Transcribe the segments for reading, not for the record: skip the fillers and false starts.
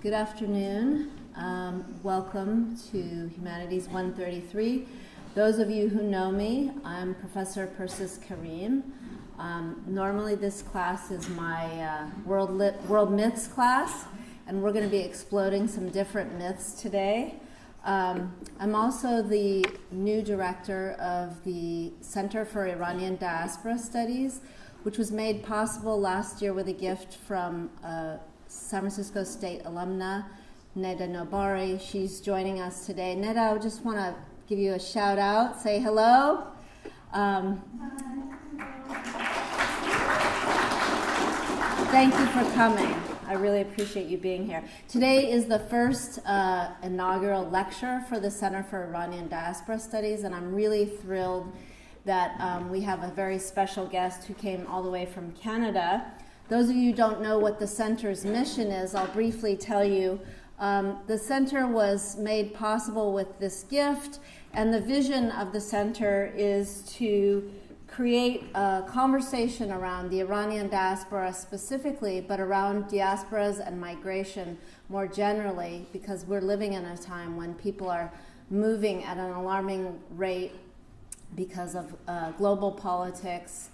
Good afternoon. Welcome to Humanities 133. Those of you who know me, I'm Professor Persis Karim. Normally this class is my world myths class, and we're going to be exploding some different myths today. I'm also the new director of the Center for Iranian Diaspora Studies, which was made possible last year with a gift from San Francisco State alumna, Neda Maghbouleh. She's joining us today. Neda, I just want to give you a shout out, say hello. Thank you for coming. I really appreciate you being here. Today is the first inaugural lecture for the Center for Iranian Diaspora Studies, and I'm really thrilled that we have a very special guest who came all the way from Canada. Those of you who don't know what the center's mission is, I'll briefly tell you. The center was made possible with this gift, and the vision of the center is to create a conversation around the Iranian diaspora specifically, but around diasporas and migration more generally, because we're living in a time when people are moving at an alarming rate because of global politics,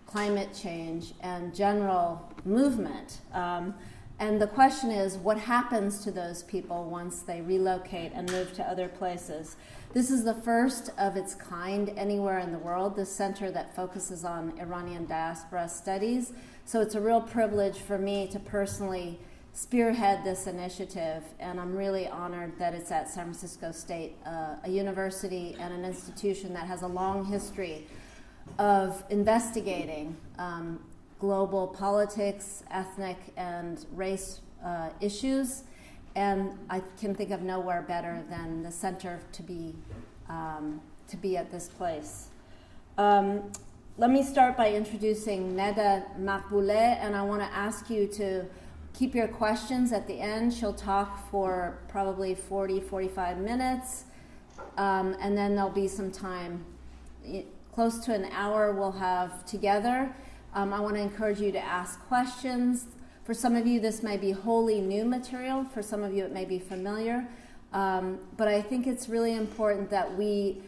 climate change, and general movement. And the question is, what happens to those people once they relocate and move to other places? This is the first of its kind anywhere in the world, this center that focuses on Iranian diaspora studies. So it's a real privilege for me to personally spearhead this initiative, and I'm really honored that it's at San Francisco State, a university and an institution that has a long history of investigating global politics, ethnic and race issues, and I can think of nowhere better than the center to be at this place. Let me start by introducing Neda Maghbouleh, and I want to ask you to keep your questions at the end. She'll talk for probably 45 minutes, and then there'll be some time. Close to an hour we'll have together. I want to encourage you to ask questions. For some of you, this may be wholly new material. For some of you, it may be familiar. But I think it's really important that we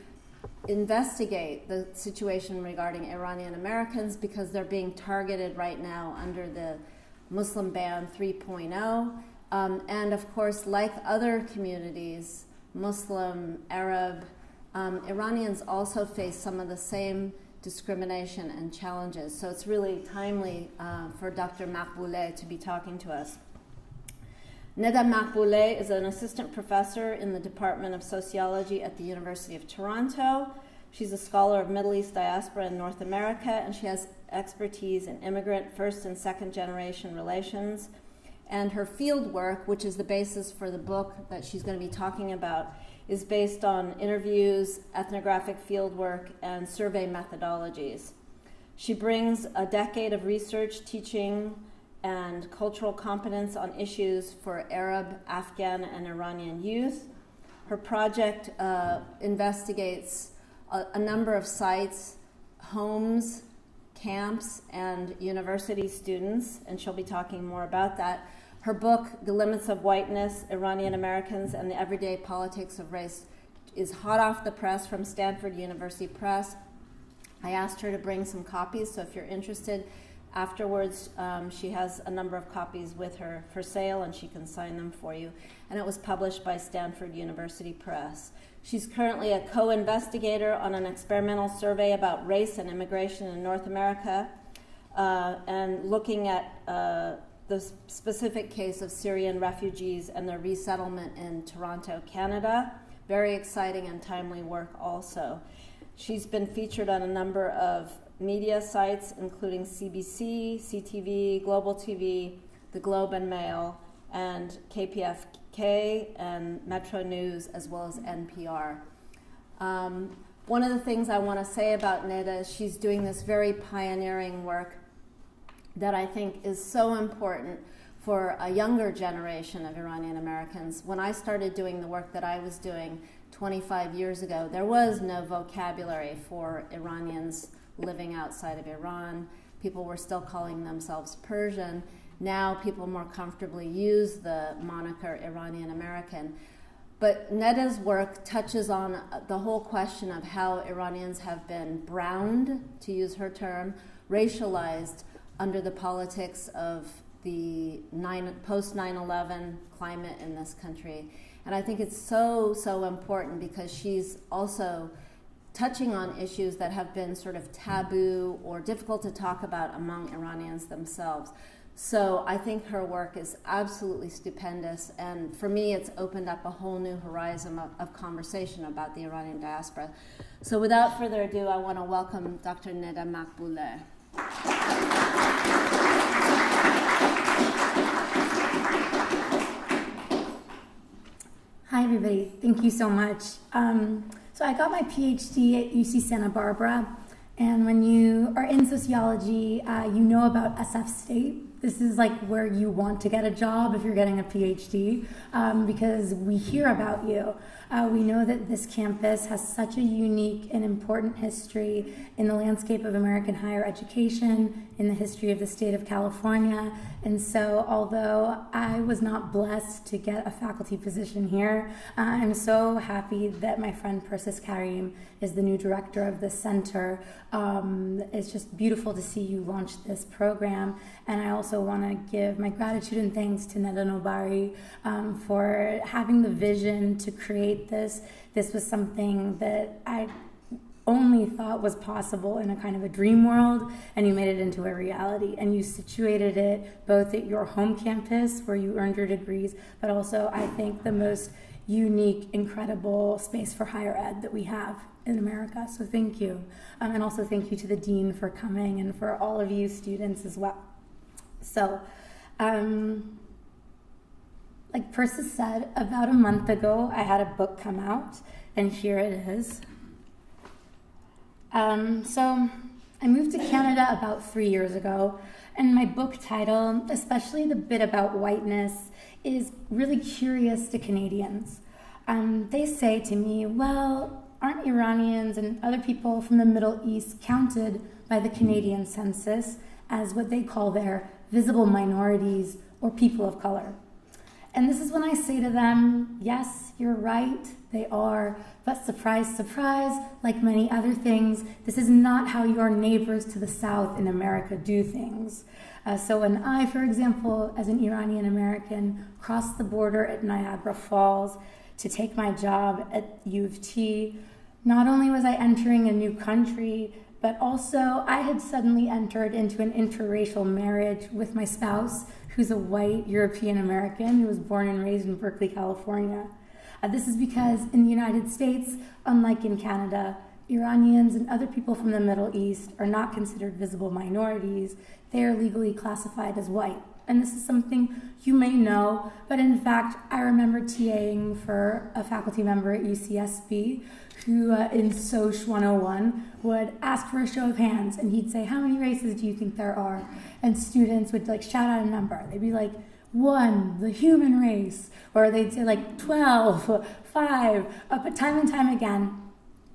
investigate the situation regarding Iranian Americans, because they're being targeted right now under the Muslim ban 3.0. And of course, like other communities, Muslim, Arab, Iranians also face some of the same discrimination and challenges. So it's really timely for Dr. Maghbouleh to be talking to us. Neda Maghbouleh is an assistant professor in the Department of Sociology at the University of Toronto. She's a scholar of Middle East diaspora in North America, and she has expertise in immigrant first and second generation relations. And her field work, which is the basis for the book that she's going to be talking about, is based on interviews, ethnographic fieldwork, and survey methodologies. She brings a decade of research, teaching, and cultural competence on issues for Arab, Afghan, and Iranian youth. Her project investigates a number of sites, homes, camps, and university students, and she'll be talking more about that. Her book, The Limits of Whiteness, Iranian Americans and the Everyday Politics of Race, is hot off the press from Stanford University Press. I asked her to bring some copies, so if you're interested, afterwards she has a number of copies with her for sale, and she can sign them for you. And it was published by Stanford University Press. She's currently a co-investigator on an experimental survey about race and immigration in North America, and looking at the specific case of Syrian refugees and their resettlement in Toronto, Canada. Very exciting and timely work also. She's been featured on a number of media sites, including CBC, CTV, Global TV, The Globe and Mail, and KPFK and Metro News, as well as NPR. One of the things I want to say about Neda is she's doing this very pioneering work that I think is so important for a younger generation of Iranian Americans. When I started doing the work that I was doing 25 years ago, there was no vocabulary for Iranians living outside of Iran. People were still calling themselves Persian. now people more comfortably use the moniker Iranian American. But Neda's work touches on the whole question of how Iranians have been browned, to use her term, racialized under the politics of the post 9/11 climate in this country. And I think it's so important because she's also touching on issues that have been sort of taboo or difficult to talk about among Iranians themselves. So I think her work is absolutely stupendous, and for me it's opened up a whole new horizon of conversation about the Iranian diaspora. So without further ado, I want to welcome Dr. Neda Maghbouleh. Hi everybody, thank you so much. So I got my PhD at UC Santa Barbara, and when you are in sociology, you know about SF State. This is like where you want to get a job if you're getting a PhD, because we hear about you. We know that this campus has such a unique and important history in the landscape of American higher education, in the history of the state of California. And so although I was not blessed to get a faculty position here, I'm so happy that my friend Persis Karim is the new director of the center. It's just beautiful to see you launch this program. And I also want to give my gratitude and thanks to Neda Maghbouleh for having the vision to create this. This was something that I only thought was possible in a kind of a dream world, and you made it into a reality. And you situated it both at your home campus where you earned your degrees, but also I think the most unique, incredible space for higher ed that we have in America. So thank you. And also thank you to the dean for coming and for all of you students as well. So, like Persis said, about a month ago, I had a book come out, and here it is. So I moved to Canada about 3 years ago, and my book title, especially the bit about whiteness, is really curious to Canadians. They say to me, well, aren't Iranians and other people from the Middle East counted by the Canadian census as what they call their visible minorities or people of color? And this is when I say to them, yes, you're right, they are, but surprise, surprise, like many other things, this is not how your neighbors to the south in America do things. So when I, for example, as an Iranian American, crossed the border at Niagara Falls to take my job at U of T, not only was I entering a new country, but also I had suddenly entered into an interracial marriage with my spouse, who's a white European American who was born and raised in Berkeley, California. This is because in the United States, unlike in Canada, Iranians and other people from the Middle East are not considered visible minorities. They are legally classified as white. And this is something you may know, but in fact, I remember TAing for a faculty member at UCSB who in Soc 101 would ask for a show of hands, and he'd say, how many races do you think there are? And students would like shout out a number. They'd be like, 1, the human race, or they'd say like 12, 5, but time and time again,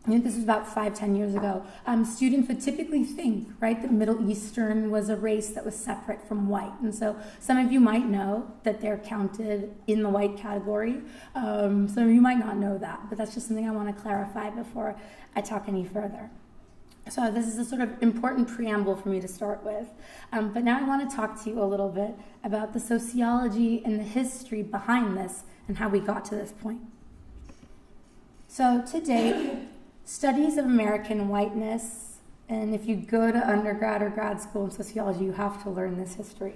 I think this was about 5-10 years ago, students would typically think, right, that Middle Eastern was a race that was separate from white. And so some of you might know that they're counted in the white category. Some of you might not know that, but that's just something I want to clarify before I talk any further. So this is a sort of important preamble for me to start with. But now I want to talk to you a little bit about the sociology and the history behind this and how we got to this point. So to date, studies of American whiteness, and if you go to undergrad or grad school in sociology, you have to learn this history.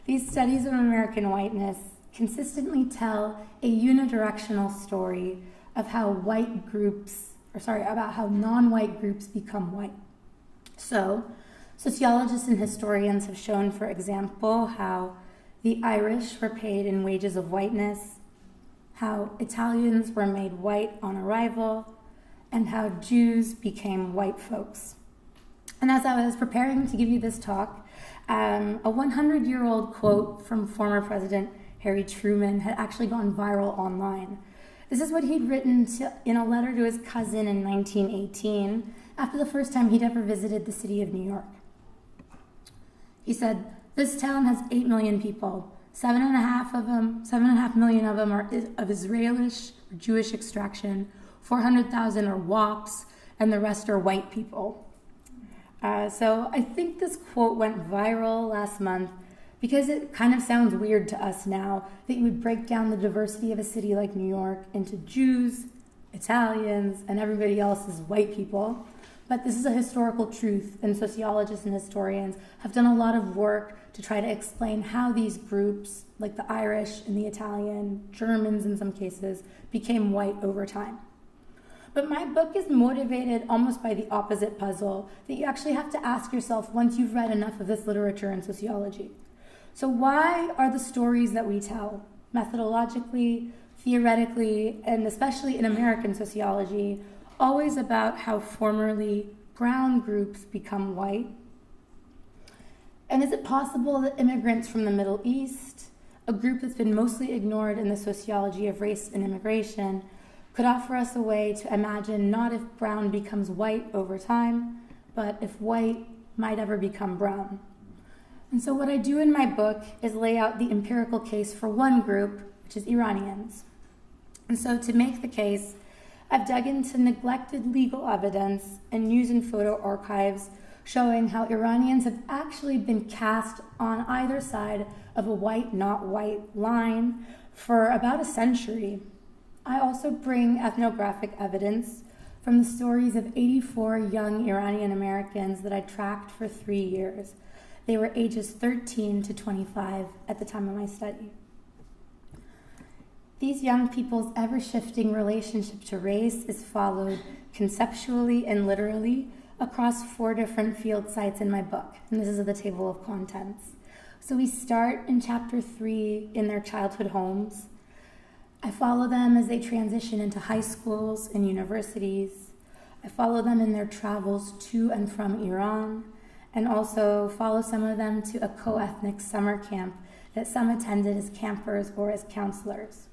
These studies of American whiteness consistently tell a unidirectional story of how about how non-white groups become white. So, sociologists and historians have shown, for example, how the Irish were paid in wages of whiteness, how Italians were made white on arrival, and how Jews became white folks. And as I was preparing to give you this talk, a 100-year-old quote from former President Harry Truman had actually gone viral online. This is what he'd written in a letter to his cousin in 1918, after the first time he'd ever visited the city of New York. He said, This town has 8 million people. 7.5 million of them are of Israeli or Jewish extraction. 400,000 are WAPs, and the rest are white people. So I think this quote went viral last month because it kind of sounds weird to us now that you would break down the diversity of a city like New York into Jews, Italians, and everybody else is white people. But this is a historical truth, and sociologists and historians have done a lot of work to try to explain how these groups, like the Irish and the Italian, Germans in some cases, became white over time. But my book is motivated almost by the opposite puzzle that you actually have to ask yourself once you've read enough of this literature in sociology. So why are the stories that we tell, methodologically, theoretically, and especially in American sociology, always about how formerly brown groups become white? And is it possible that immigrants from the Middle East, a group that's been mostly ignored in the sociology of race and immigration, could offer us a way to imagine not if brown becomes white over time, but if white might ever become brown? And so what I do in my book is lay out the empirical case for one group, which is Iranians. And so to make the case, I've dug into neglected legal evidence and news and photo archives showing how Iranians have actually been cast on either side of a white, not white line for about a century. I also bring ethnographic evidence from the stories of 84 young Iranian Americans that I tracked for 3 years. They were ages 13 to 25 at the time of my study. These young people's ever-shifting relationship to race is followed conceptually and literally across 4 different field sites in my book, and this is the table of contents. So we start in chapter 3 in their childhood homes. I follow them as they transition into high schools and universities. I follow them in their travels to and from Iran, and also follow some of them to a co-ethnic summer camp that some attended as campers or as counselors.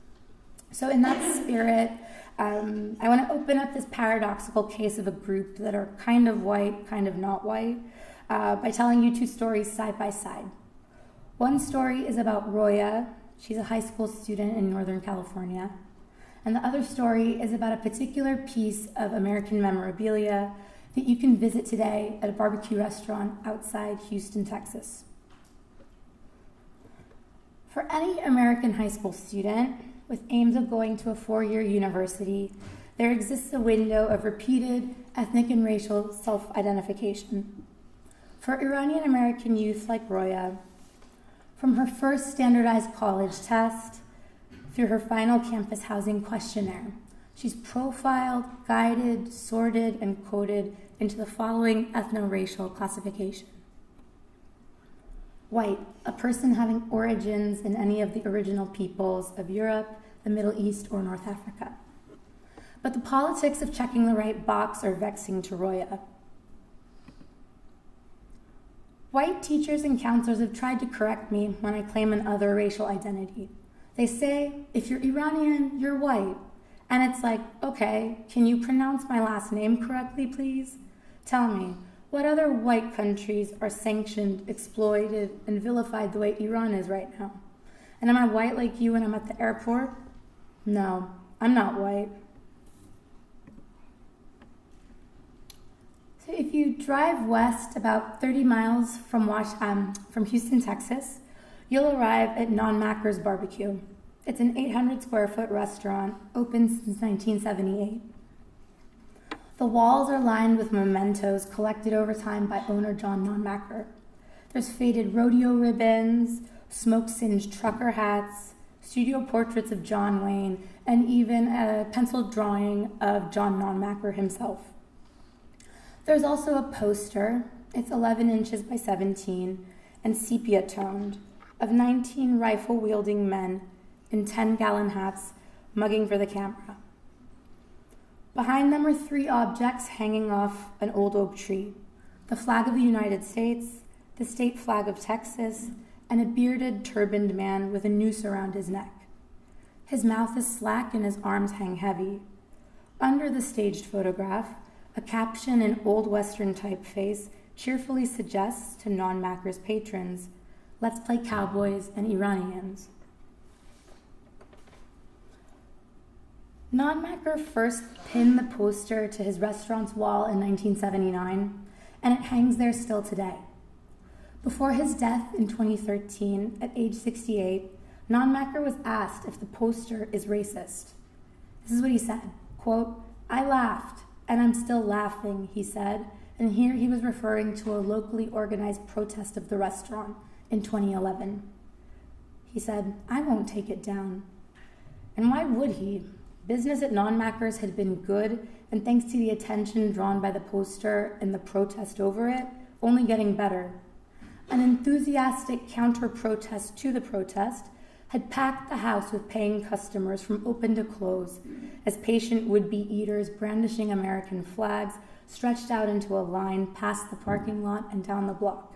So in that spirit, I want to open up this paradoxical case of a group that are kind of white, kind of not white, by telling you 2 stories side by side. One story is about Roya. She's a high school student in Northern California. And the other story is about a particular piece of American memorabilia that you can visit today at a barbecue restaurant outside Houston, Texas. For any American high school student with aims of going to a 4-year university, there exists a window of repeated ethnic and racial self-identification. For Iranian American youth like Roya, from her first standardized college test through her final campus housing questionnaire, she's profiled, guided, sorted, and coded into the following ethno-racial classification. White, a person having origins in any of the original peoples of Europe, the Middle East, or North Africa. But the politics of checking the right box are vexing to Roya. White teachers and counselors have tried to correct me when I claim an other racial identity. They say, if you're Iranian, you're white. And it's like, okay, can you pronounce my last name correctly, please? Tell me, what other white countries are sanctioned, exploited, and vilified the way Iran is right now? And am I white like you when I'm at the airport? No, I'm not white. So if you drive west about 30 miles from Houston, Texas, you'll arrive at Non-Macker's Barbecue. It's an 800 square foot restaurant, open since 1978. The walls are lined with mementos collected over time by owner John Non-Macker. There's faded rodeo ribbons, smoke-singed trucker hats, studio portraits of John Wayne, and even a pencil drawing of John Non-Macker himself. There's also a poster, it's 11 inches by 17, and sepia-toned, of 19 rifle-wielding men in 10-gallon hats mugging for the camera. Behind them are 3 objects hanging off an old oak tree: the flag of the United States, the state flag of Texas, and a bearded, turbaned man with a noose around his neck. His mouth is slack and his arms hang heavy. Under the staged photograph, a caption in Old Western typeface cheerfully suggests to Non-Macker's patrons, Let's Play Cowboys and Iranians. Nonmacher first pinned the poster to his restaurant's wall in 1979, and it hangs there still today. Before his death in 2013, at age 68, Nonmacher was asked if the poster is racist. This is what he said, quote, "I laughed, and I'm still laughing," he said, and here he was referring to a locally organized protest of the restaurant in 2011. He said, "I won't take it down." And why would he? Business at Nonmacher's had been good, and thanks to the attention drawn by the poster and the protest over it, only getting better. An enthusiastic counter-protest to the protest had packed the house with paying customers from open to close, as patient would-be eaters brandishing American flags stretched out into a line past the parking lot and down the block.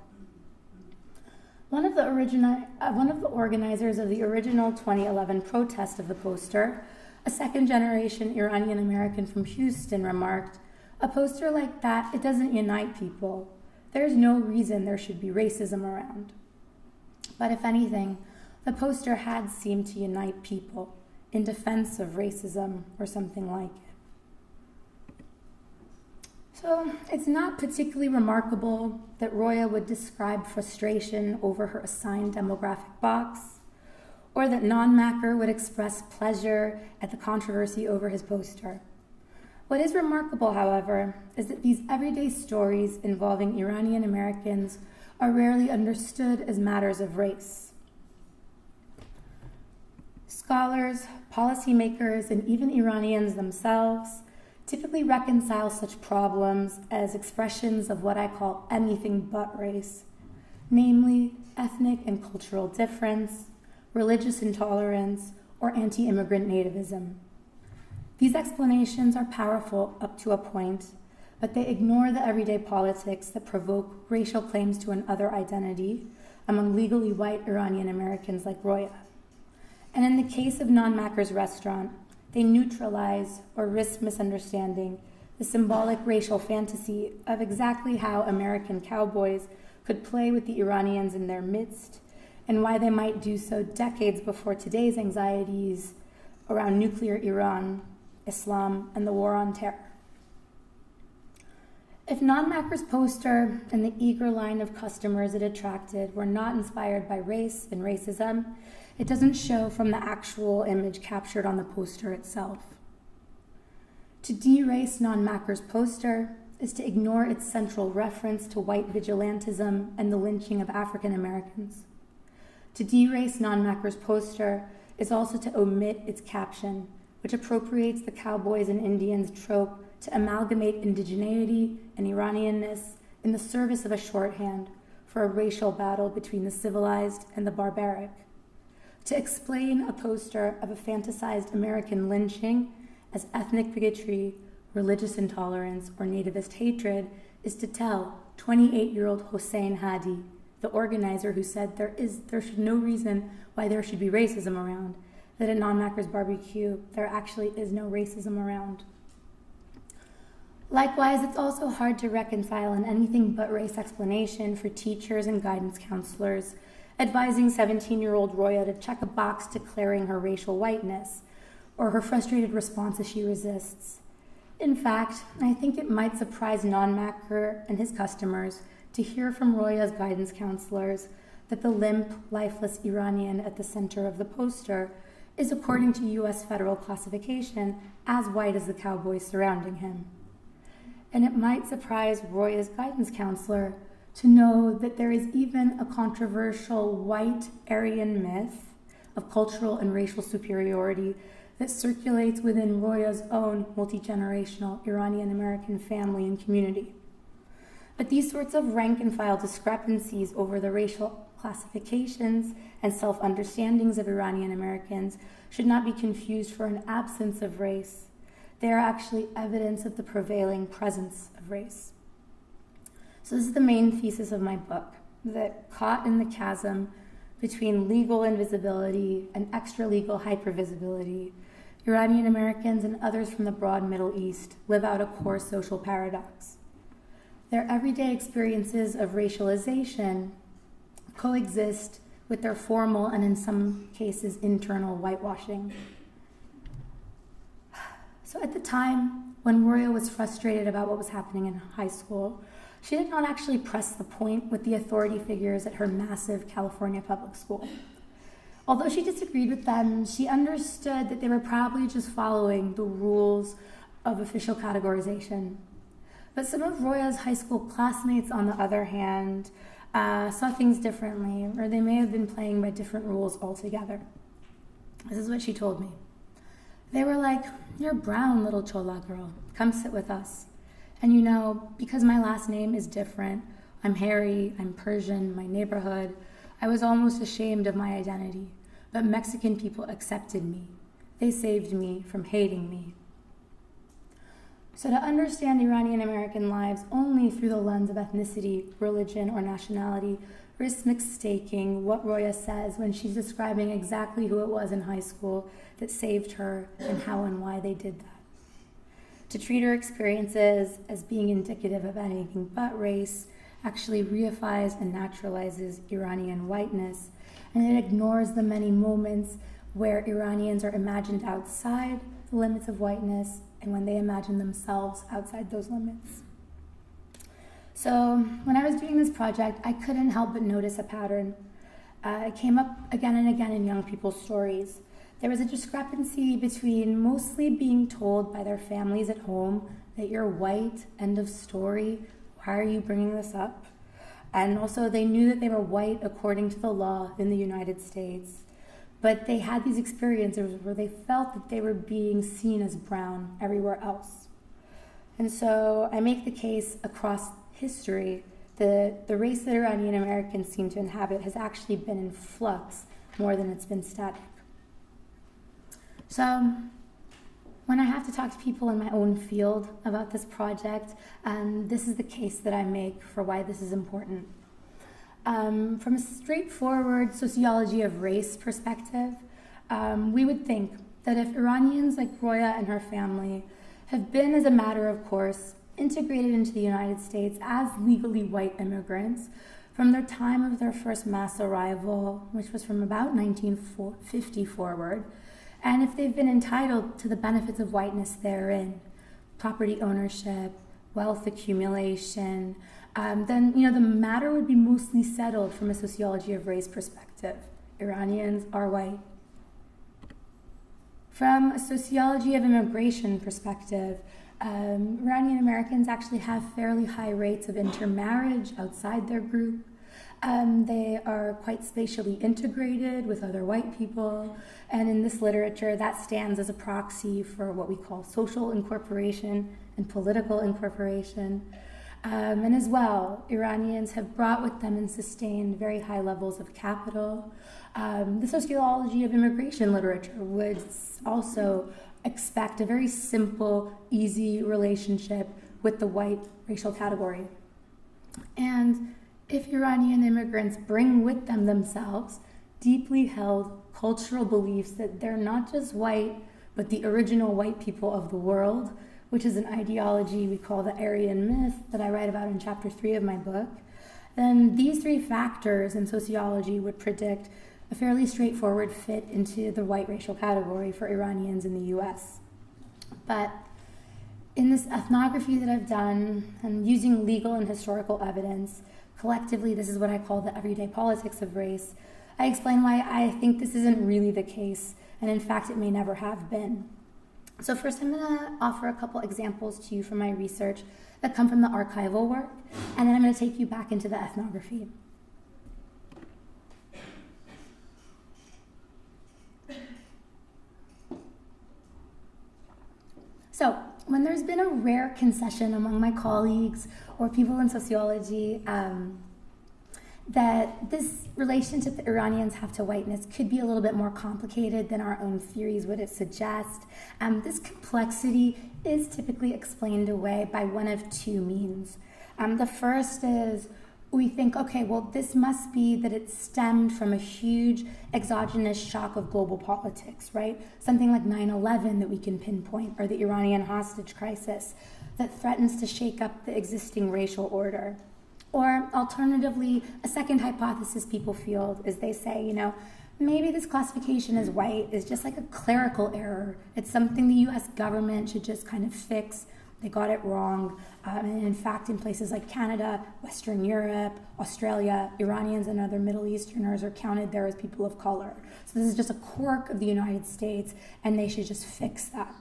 One of the organizers of the original 2011 protest of the poster, a second-generation Iranian American from Houston, remarked, "A poster like that, it doesn't unite people. There's no reason there should be racism around." But if anything, the poster had seemed to unite people in defense of racism or something like it. So it's not particularly remarkable that Roya would describe frustration over her assigned demographic box, or that Nonmacher would express pleasure at the controversy over his poster. What is remarkable, however, is that these everyday stories involving Iranian Americans are rarely understood as matters of race. Scholars, policymakers, and even Iranians themselves typically reconcile such problems as expressions of what I call anything but race, namely ethnic and cultural difference, religious intolerance, or anti-immigrant nativism. These explanations are powerful up to a point, but they ignore the everyday politics that provoke racial claims to an other identity among legally white Iranian Americans like Roya. And in the case of Nonmacher's restaurant, they neutralize or risk misunderstanding the symbolic racial fantasy of exactly how American cowboys could play with the Iranians in their midst, and why they might do so decades before today's anxieties around nuclear Iran, Islam, and the war on terror. If Nonmacher's poster and the eager line of customers it attracted were not inspired by race and racism, it doesn't show from the actual image captured on the poster itself. To de-race Nonmacher's poster is to ignore its central reference to white vigilantism and the lynching of African Americans. To de-race Nonmacher's poster is also to omit its caption, which appropriates the cowboys and Indians trope to amalgamate indigeneity and Iranianness in the service of a shorthand for a racial battle between the civilized and the barbaric. To explain a poster of a fantasized American lynching as ethnic bigotry, religious intolerance, or nativist hatred is to tell 28-year-old Hossein Hadi, the organizer who said there should no reason why there should be racism around, that at Nonmacher's barbecue, there actually is no racism around. Likewise, it's also hard to reconcile an anything but race explanation for teachers and guidance counselors advising 17-year-old Roya to check a box declaring her racial whiteness, or her frustrated response as she resists. In fact, I think it might surprise Nonmacher and his customers to hear from Roya's guidance counselors that the limp, lifeless Iranian at the center of the poster is, according to U.S. federal classification, as white as the cowboys surrounding him. And it might surprise Roya's guidance counselor to know that there is even a controversial white Aryan myth of cultural and racial superiority that circulates within Roya's own multi-generational Iranian American family and community. But these sorts of rank-and-file discrepancies over the racial classifications and self-understandings of Iranian Americans should not be confused for an absence of race. They are actually evidence of the prevailing presence of race. So this is the main thesis of my book, that caught in the chasm between legal invisibility and extra-legal hypervisibility, Iranian Americans and others from the broad Middle East live out a core social paradox. Their everyday experiences of racialization coexist with their formal and in some cases internal whitewashing. So at the time, when Roya was frustrated about what was happening in high school, she did not actually press the point with the authority figures at her massive California public school. Although she disagreed with them, she understood that they were probably just following the rules of official categorization. But some of Roya's high school classmates, on the other hand, saw things differently, or they may have been playing by different rules altogether. This is what she told me. They were like, "You're brown, little Chola girl. Come sit with us. And you know, because my last name is different, I'm Harry, I'm Persian, my neighborhood, I was almost ashamed of my identity. But Mexican people accepted me. They saved me from hating me." So to understand Iranian American lives only through the lens of ethnicity, religion, or nationality risks mistaking what Roya says when she's describing exactly who it was in high school that saved her and how and why they did that. To treat her experiences as being indicative of anything but race actually reifies and naturalizes Iranian whiteness, and it ignores the many moments where Iranians are imagined outside the limits of whiteness and when they imagine themselves outside those limits. So when I was doing this project, I couldn't help but notice a pattern. It came up again and again in young people's stories. There was a discrepancy between mostly being told by their families at home that you're white, end of story, why are you bringing this up? And also they knew that they were white according to the law in the United States. But they had these experiences where they felt that they were being seen as brown everywhere else. And so I make the case across history that the race that Iranian Americans seem to inhabit has actually been in flux more than it's been static. So when I have to talk to people in my own field about this project, this is the case that I make for why this is important. From a straightforward sociology of race perspective, we would think that if Iranians like Roya and her family have been, as a matter of course, integrated into the United States as legally white immigrants from their time of their first mass arrival, which was from about 1950 forward, and if they've been entitled to the benefits of whiteness therein, property ownership, wealth accumulation, then the matter would be mostly settled from a sociology of race perspective. Iranians are white. From a sociology of immigration perspective, Iranian Americans actually have fairly high rates of intermarriage outside their group. They are quite spatially integrated with other white people, and in this literature that stands as a proxy for what we call social incorporation and political incorporation. And as well, Iranians have brought with them and sustained very high levels of capital. The sociology of immigration literature would also expect a very simple, easy relationship with the white racial category. And if Iranian immigrants bring with them themselves deeply held cultural beliefs that they're not just white, but the original white people of the world, which is an ideology we call the Aryan myth that I write about in chapter 3 of my book, then these three factors in sociology would predict a fairly straightforward fit into the white racial category for Iranians in the US. But in this ethnography that I've done, and using legal and historical evidence, collectively this is what I call the everyday politics of race, I explain why I think this isn't really the case, and in fact it may never have been. So first I'm going to offer a couple examples to you from my research that come from the archival work, and then I'm going to take you back into the ethnography. So when there's been a rare concession among my colleagues or people in sociology that this relationship that Iranians have to whiteness could be a little bit more complicated than our own theories would suggest, this complexity is typically explained away by one of two means. The first is we think, okay, well, this must be that it stemmed from a huge exogenous shock of global politics, right? Something like 9/11 that we can pinpoint, or the Iranian hostage crisis that threatens to shake up the existing racial order. Or alternatively, a second hypothesis people field is they say, maybe this classification as white is just like a clerical error. It's something the US government should just kind of fix. They got it wrong. And in fact, in places like Canada, Western Europe, Australia, Iranians and other Middle Easterners are counted there as people of color. So this is just a quirk of the United States, and they should just fix that.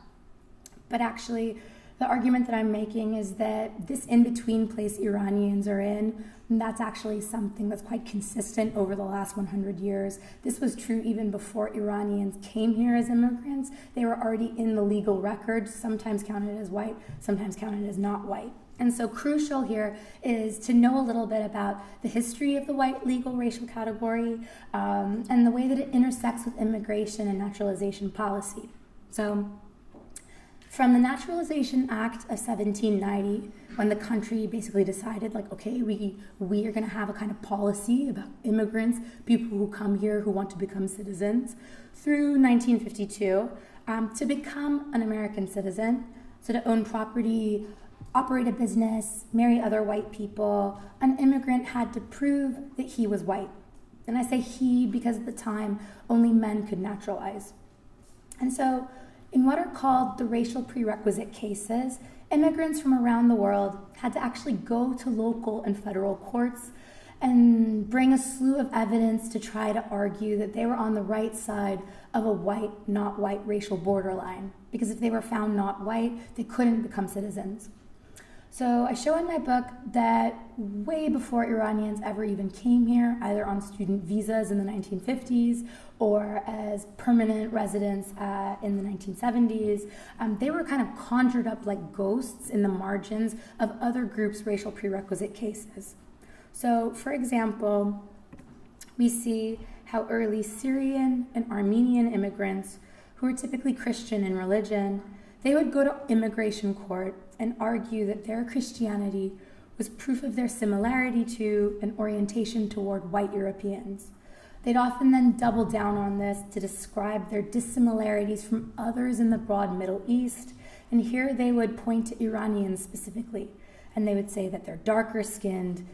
But actually, the argument that I'm making is that this in-between place Iranians are in, that's actually something that's quite consistent over the last 100 years. This was true even before Iranians came here as immigrants. They were already in the legal record, sometimes counted as white, sometimes counted as not white. And so crucial here is to know a little bit about the history of the white legal racial category and the way that it intersects with immigration and naturalization policy. So, from the Naturalization Act of 1790, when the country basically decided, okay, we are going to have a kind of policy about immigrants, people who come here who want to become citizens, through 1952, to become an American citizen, so to own property, operate a business, marry other white people, an immigrant had to prove that he was white. And I say he because at the time, only men could naturalize. And so, in what are called the racial prerequisite cases, immigrants from around the world had to actually go to local and federal courts and bring a slew of evidence to try to argue that they were on the right side of a white, not white racial borderline. Because if they were found not white, they couldn't become citizens. So I show in my book that way before Iranians ever even came here, either on student visas in the 1950s or as permanent residents in the 1970s, they were kind of conjured up like ghosts in the margins of other groups' racial prerequisite cases. So, for example, we see how early Syrian and Armenian immigrants, who were typically Christian in religion, they would go to immigration court and argue that their Christianity was proof of their similarity to and orientation toward white Europeans. They'd often then double down on this to describe their dissimilarities from others in the broad Middle East, and here they would point to Iranians specifically, and they would say that they're darker skinned,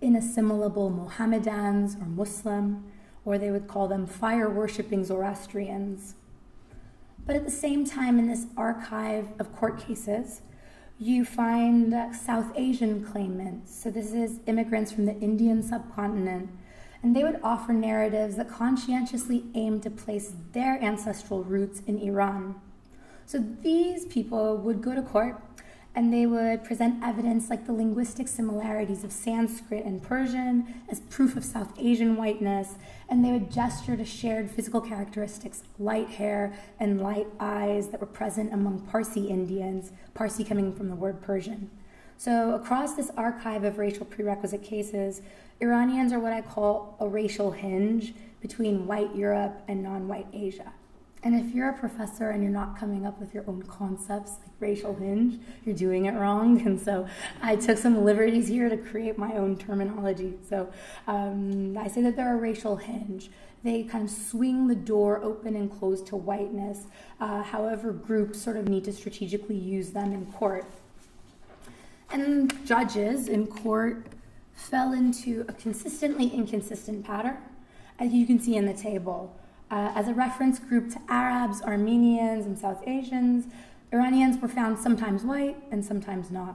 inassimilable Mohammedans or Muslim, or they would call them fire-worshipping Zoroastrians. But at the same time, in this archive of court cases, you find South Asian claimants. So this is immigrants from the Indian subcontinent. And they would offer narratives that conscientiously aimed to place their ancestral roots in Iran. So these people would go to court and they would present evidence like the linguistic similarities of Sanskrit and Persian as proof of South Asian whiteness, and they would gesture to shared physical characteristics, light hair and light eyes that were present among Parsi Indians, Parsi coming from the word Persian. So across this archive of racial prerequisite cases, Iranians are what I call a racial hinge between white Europe and non-white Asia. And if you're a professor and you're not coming up with your own concepts like racial hinge, you're doing it wrong. And so I took some liberties here to create my own terminology. So I say that they're a racial hinge. They kind of swing the door open and close to whiteness, however groups sort of need to strategically use them in court. And judges in court fell into a consistently inconsistent pattern, as you can see in the table. As a reference group to Arabs, Armenians, and South Asians, Iranians were found sometimes white and sometimes not.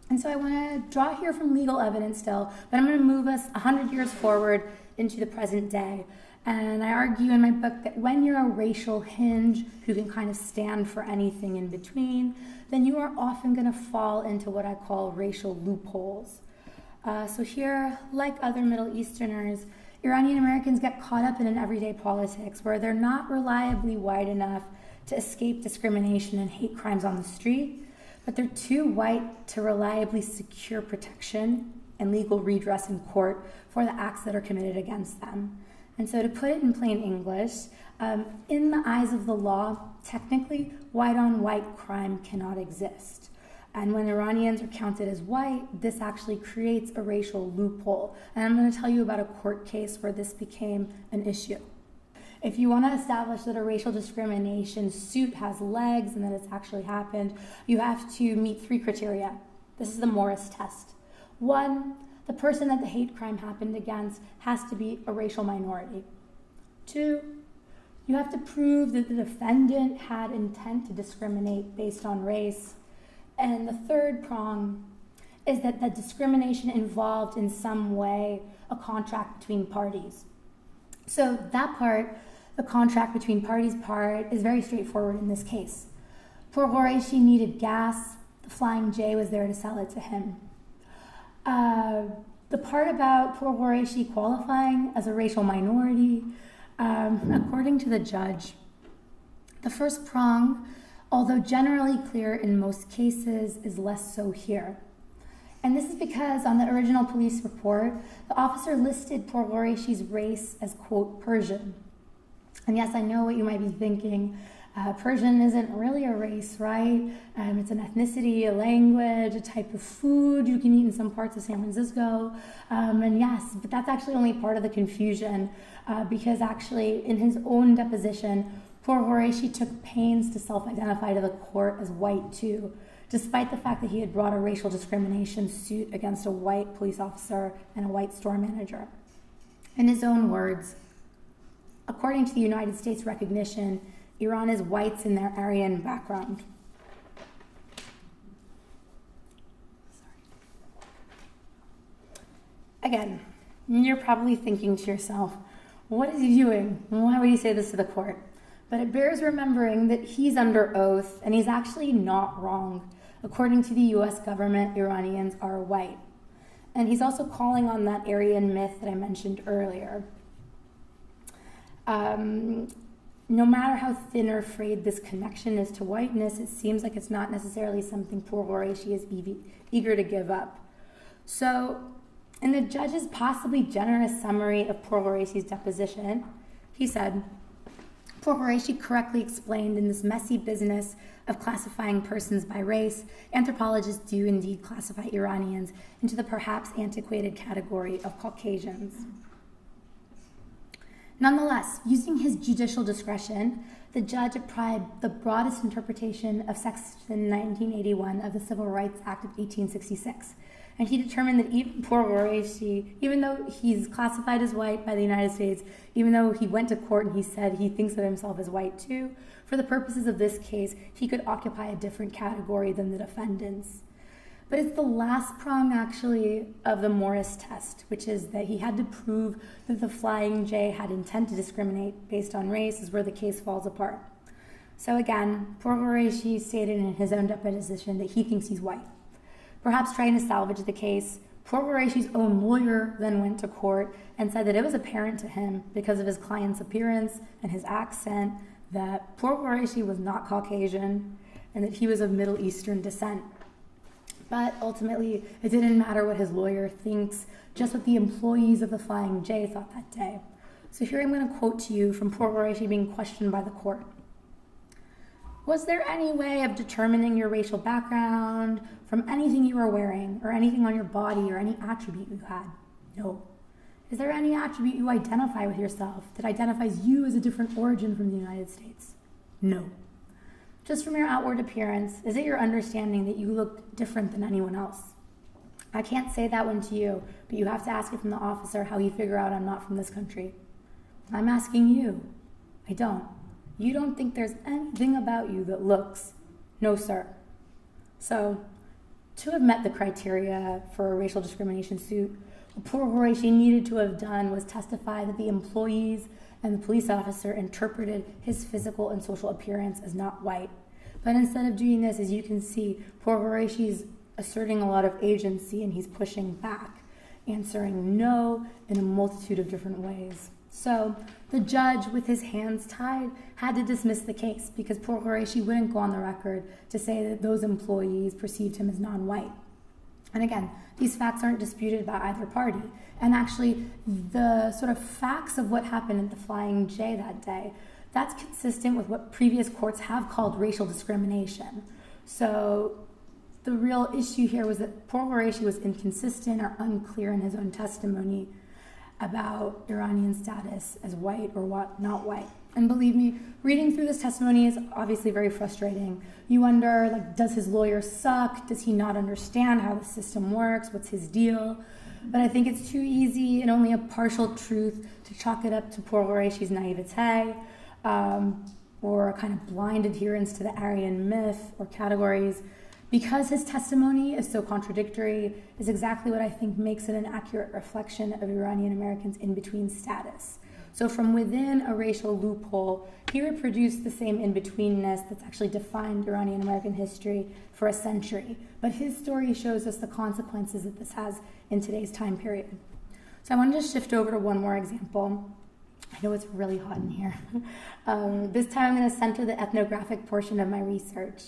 And so I want to draw here from legal evidence still, but I'm going to move us 100 years forward into the present day. And I argue in my book that when you're a racial hinge who can kind of stand for anything in between, then you are often going to fall into what I call racial loopholes. So here, like other Middle Easterners, Iranian Americans get caught up in an everyday politics where they're not reliably white enough to escape discrimination and hate crimes on the street, but they're too white to reliably secure protection and legal redress in court for the acts that are committed against them. And so to put it in plain English, in the eyes of the law, technically, white-on-white crime cannot exist. And when Iranians are counted as white, this actually creates a racial loophole. And I'm going to tell you about a court case where this became an issue. If you want to establish that a racial discrimination suit has legs and that it's actually happened, you have to meet 3 criteria. This is the Morris test. 1, the person that the hate crime happened against has to be a racial minority. 2, you have to prove that the defendant had intent to discriminate based on race. And the third prong is that the discrimination involved in some way a contract between parties. So that part, the contract between parties part, is very straightforward in this case. Poor Qureshi needed gas. The Flying J was there to sell it to him. The part about poor Qureshi qualifying as a racial minority, according to the judge, the first prong, although generally clear in most cases, is less so here. And this is because on the original police report, the officer listed poor Qureshi's race as, quote, Persian. And yes, I know what you might be thinking. Persian isn't really a race, right? It's an ethnicity, a language, a type of food you can eat in some parts of San Francisco. And yes, but that's actually only part of the confusion because actually in his own deposition, poor Qureshi took pains to self-identify to the court as white too, despite the fact that he had brought a racial discrimination suit against a white police officer and a white store manager. In his own words, according to the United States recognition, Iran is whites in their Aryan background. Again, you're probably thinking to yourself, what is he doing? Why would he say this to the court? But it bears remembering that he's under oath and he's actually not wrong. According to the US government, Iranians are white. And he's also calling on that Aryan myth that I mentioned earlier. No matter how thin or frayed this connection is to whiteness, it seems like it's not necessarily something poor Qureshi is eager to give up. So, in the judge's possibly generous summary of poor Qureshi's deposition, he said, poor Qureshi correctly explained in this messy business of classifying persons by race, anthropologists do indeed classify Iranians into the perhaps antiquated category of Caucasians. Nonetheless, using his judicial discretion, the judge applied the broadest interpretation of Section 1981 of the Civil Rights Act of 1866. And he determined that even poor Qureshi, even though he's classified as white by the United States, even though he went to court and he said he thinks of himself as white too, for the purposes of this case, he could occupy a different category than the defendants. But it's the last prong, actually, of the Morris test, which is that he had to prove that the Flying J had intent to discriminate based on race, is where the case falls apart. So again, poor Qureshi stated in his own deposition that he thinks he's white. Perhaps trying to salvage the case, poor Qureshi's own lawyer then went to court and said that it was apparent to him, because of his client's appearance and his accent, that poor Qureshi was not Caucasian and that he was of Middle Eastern descent. But ultimately, it didn't matter what his lawyer thinks, just what the employees of the Flying J thought that day. So here I'm going to quote to you from poor Qureshi being questioned by the court. Was there any way of determining your racial background from anything you were wearing or anything on your body or any attribute you had? No. Is there any attribute you identify with yourself that identifies you as a different origin from the United States? No. Just from your outward appearance, is it your understanding that you look different than anyone else? I can't say that one to you, but you have to ask it from the officer how you figure out I'm not from this country. I'm asking you. I don't. You don't think there's anything about you that looks? No, sir. So, to have met the criteria for a racial discrimination suit, what poor Qureshi needed to have done was testify that the employees and the police officer interpreted his physical and social appearance as not white. But instead of doing this, as you can see, poor Qureshi's asserting a lot of agency and he's pushing back, answering no in a multitude of different ways. So the judge, with his hands tied, had to dismiss the case because poor Qureshi wouldn't go on the record to say that those employees perceived him as non-white. And again, these facts aren't disputed by either party. And actually, the sort of facts of what happened at the Flying J that day, that's consistent with what previous courts have called racial discrimination. So the real issue here was that poor Qureshi was inconsistent or unclear in his own testimony about Iranian status as white or what, not white. And believe me, reading through this testimony is obviously very frustrating. You wonder, does his lawyer suck? Does he not understand how the system works? What's his deal? but I think it's too easy and only a partial truth to chalk it up to poor Quraishi's naivete, or a kind of blind adherence to the Aryan myth or categories. Because his testimony is so contradictory, is exactly what I think makes it an accurate reflection of Iranian Americans' in-between status. So from within a racial loophole, he reproduced the same in-betweenness that's actually defined Iranian American history for a century. But his story shows us the consequences that this has in today's time period. So I wanted to shift over to one more example. I know it's really hot in here. This time I'm going to center the ethnographic portion of my research.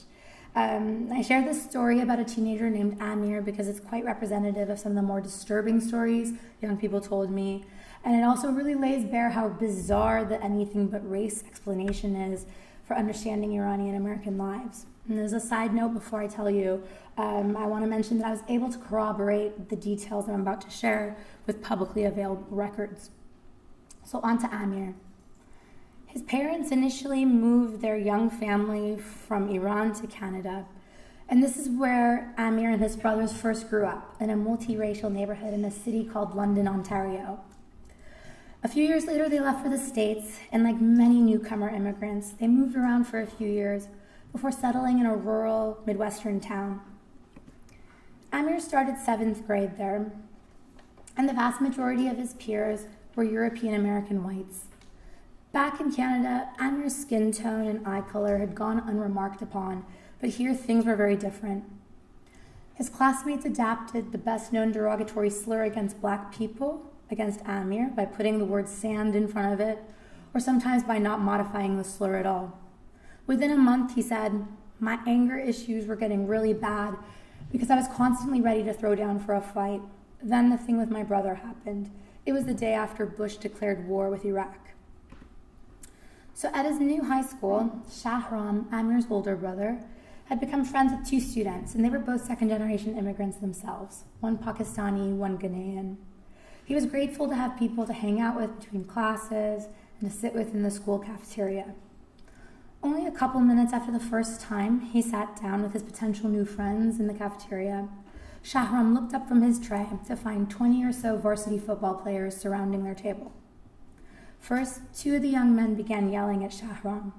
I share this story about a teenager named Amir because it's quite representative of some of the more disturbing stories young people told me. And it also really lays bare how bizarre the anything but race explanation is for understanding Iranian American lives. And as a side note, before I tell you, I want to mention that I was able to corroborate the details I'm about to share with publicly available records. So on to Amir. His parents initially moved their young family from Iran to Canada, and this is where Amir and his brothers first grew up, in a multiracial neighborhood in a city called London, Ontario. A few years later, they left for the States, and like many newcomer immigrants, they moved around for a few years before settling in a rural Midwestern town. Amir started 7th grade there, and the vast majority of his peers were European American whites. Back in Canada, Amir's skin tone and eye color had gone unremarked upon, but here things were very different. His classmates adapted the best-known derogatory slur against black people against Amir by putting the word sand in front of it, or sometimes by not modifying the slur at all. Within a month, he said, "My anger issues were getting really bad because I was constantly ready to throw down for a fight. Then the thing with my brother happened. It was the day after Bush declared war with Iraq." So at his new high school, Shahram, Amir's older brother, had become friends with 2 students, and they were both second-generation immigrants themselves, one Pakistani, one Ghanaian. He was grateful to have people to hang out with between classes and to sit with in the school cafeteria. Only a couple minutes after the first time he sat down with his potential new friends in the cafeteria, Shahram looked up from his tray to find 20 or so varsity football players surrounding their table. First, 2 of the young men began yelling at Shahram.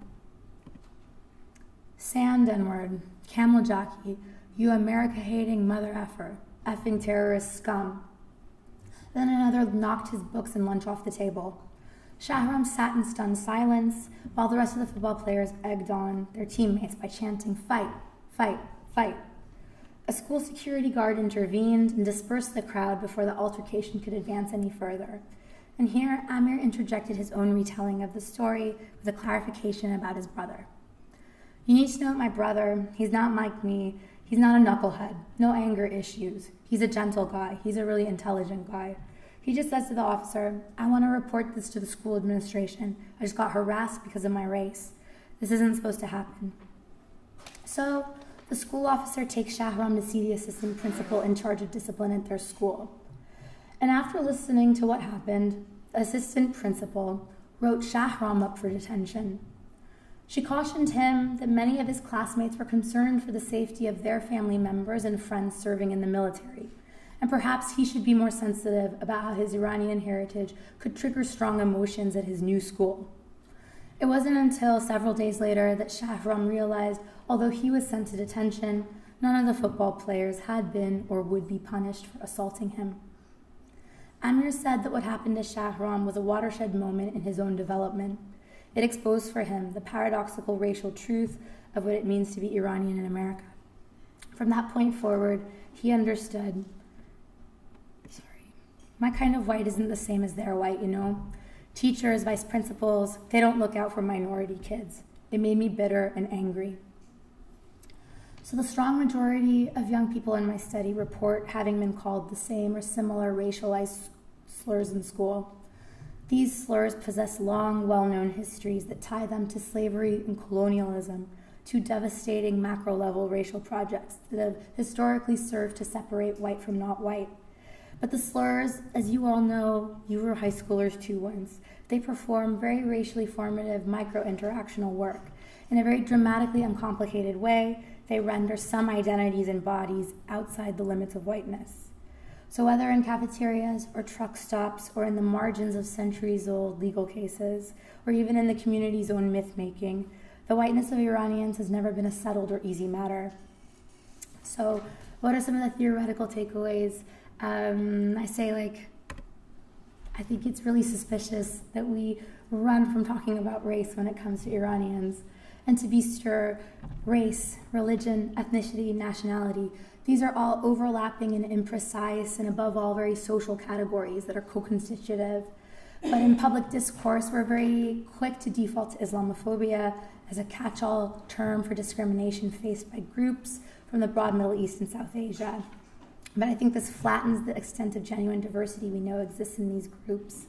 "Sand N-word, camel jockey, you America-hating mother effer, effing terrorist scum." Then another knocked his books and lunch off the table. Shahram sat in stunned silence while the rest of the football players egged on their teammates by chanting, "Fight, fight, fight." A school security guard intervened and dispersed the crowd before the altercation could advance any further. And here, Amir interjected his own retelling of the story with a clarification about his brother. "You need to know my brother. He's not like me. He's not a knucklehead. No anger issues. He's a gentle guy. He's a really intelligent guy. He just says to the officer, 'I want to report this to the school administration. I just got harassed because of my race. This isn't supposed to happen.'" So the school officer takes Shahram to see the assistant principal in charge of discipline at their school. And after listening to what happened, the assistant principal wrote Shahram up for detention. She cautioned him that many of his classmates were concerned for the safety of their family members and friends serving in the military, and perhaps he should be more sensitive about how his Iranian heritage could trigger strong emotions at his new school. It wasn't until several days later that Shahram realized, although he was sent to detention, none of the football players had been or would be punished for assaulting him. Amir said that what happened to Shahram was a watershed moment in his own development. It exposed for him the paradoxical racial truth of what it means to be Iranian in America. From that point forward, he understood, my kind of white isn't the same as their white, you know? Teachers, vice principals, they don't look out for minority kids. It made me bitter and angry. So the strong majority of young people in my study report having been called the same or similar racialized slurs in school. These slurs possess long, well-known histories that tie them to slavery and colonialism, two devastating macro-level racial projects that have historically served to separate white from not white. But the slurs, as you all know, you were high schoolers too once, they perform very racially formative micro-interactional work. In a very dramatically uncomplicated way, they render some identities and bodies outside the limits of whiteness. So whether in cafeterias or truck stops or in the margins of centuries-old legal cases, or even in the community's own myth-making, the whiteness of Iranians has never been a settled or easy matter. So what are some of the theoretical takeaways? I think it's really suspicious that we run from talking about race when it comes to Iranians. And to be sure, race, religion, ethnicity, nationality, these are all overlapping and imprecise and above all very social categories that are co-constitutive. But in public discourse, we're very quick to default to Islamophobia as a catch-all term for discrimination faced by groups from the broad Middle East and South Asia. But I think this flattens the extent of genuine diversity we know exists in these groups.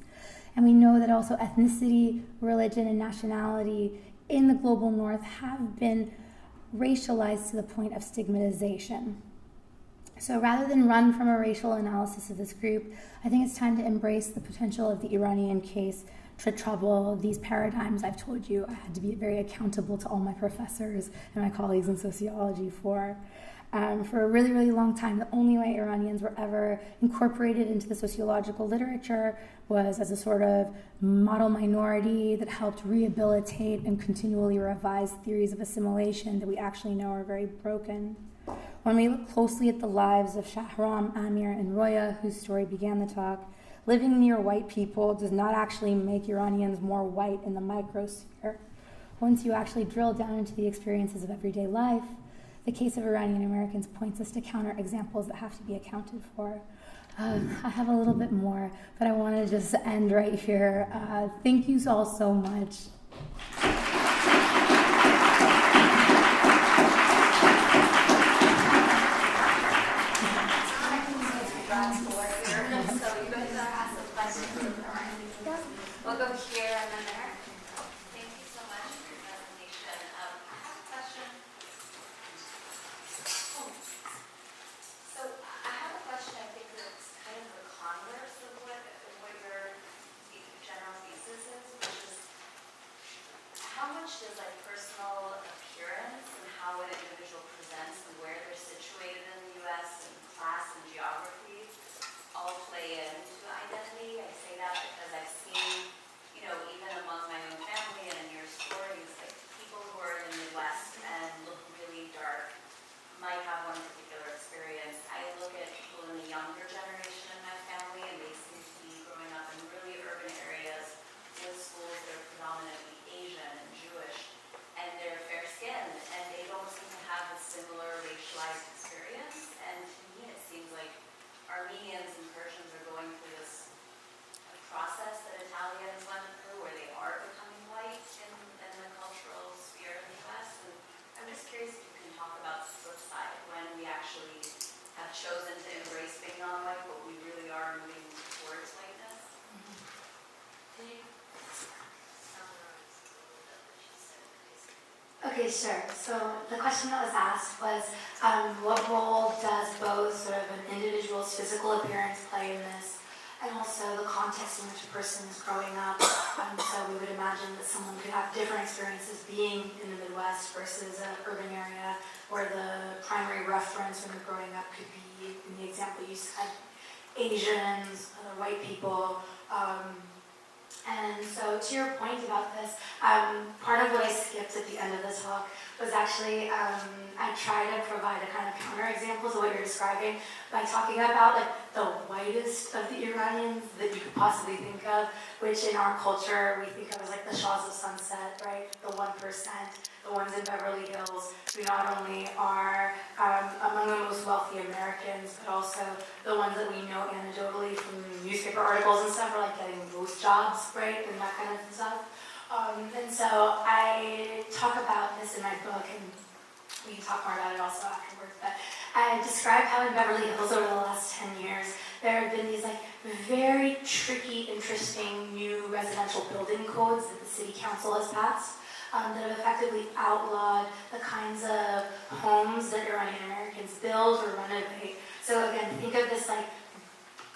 And we know that also ethnicity, religion, and nationality in the global north have been racialized to the point of stigmatization. So rather than run from a racial analysis of this group, I think it's time to embrace the potential of the Iranian case to trouble these paradigms I've told you I had to be very accountable to all my professors and my colleagues in sociology for. For a really, really long time, the only way Iranians were ever incorporated into the sociological literature was as a sort of model minority that helped rehabilitate and continually revise theories of assimilation that we actually know are very broken. When we look closely at the lives of Shahram, Amir, and Roya, whose story began the talk, living near white people does not actually make Iranians more white in the microsphere. Once you actually drill down into the experiences of everyday life, the case of Iranian Americans points us to counterexamples that have to be accounted for. I have a little bit more, but I want to just end right here. Thank you all so much. We'll go here and then there. Thank you so much for your presentation. I have a question. So I have a question, I think that's kind of the converse of what your general thesis is, which is how much does like personal appearance and how an individual presents and where they're situated in the U.S. and class and geography all play into identity? I say that because I've seen, even among my own family and in your stories, like people who are in the Midwest and look really dark might have one particular experience. I look at people in the younger generation in my family and they seem to be growing up in really urban areas with schools that are predominantly Asian and Jewish, and they're fair-skinned and they don't seem to have a similar racialized experience. And to me it seems like Armenians and Persians are going through this process that Italians went through where they are becoming white in the cultural sphere of the U.S. And I'm just curious if you can talk about the flip side, when we actually have chosen to embrace being non-white, but we really are moving towards whiteness. Can you summarize a little bit what you said, please? Okay, sure. So the question that was asked was, what role does both sort of an individual's physical appearance play in this, and also the context in which a person is growing up? So we would imagine that someone could have different experiences being in the Midwest versus an urban area, where the primary reference when you're growing up could be, in the example you said, Asians, other white people. And so to your point about this, part of what I skipped at the end of the talk was actually, I try to provide a kind of counterexample to what you're describing by talking about like the whitest of the Iranians that you could possibly think of, which in our culture we think of as like the Shahs of Sunset, right? The 1%, the ones in Beverly Hills, who not only are among the most wealthy Americans, but also the ones that we know anecdotally from newspaper articles and stuff are like getting most jobs, right? And that kind of stuff. And so I talk about this in my book, and we can talk more about it also afterwards, but I describe how in Beverly Hills over the last 10 years, there have been these like very tricky, interesting new residential building codes that the city council has passed that have effectively outlawed the kinds of homes that Iranian Americans build or renovate. So again, think of this like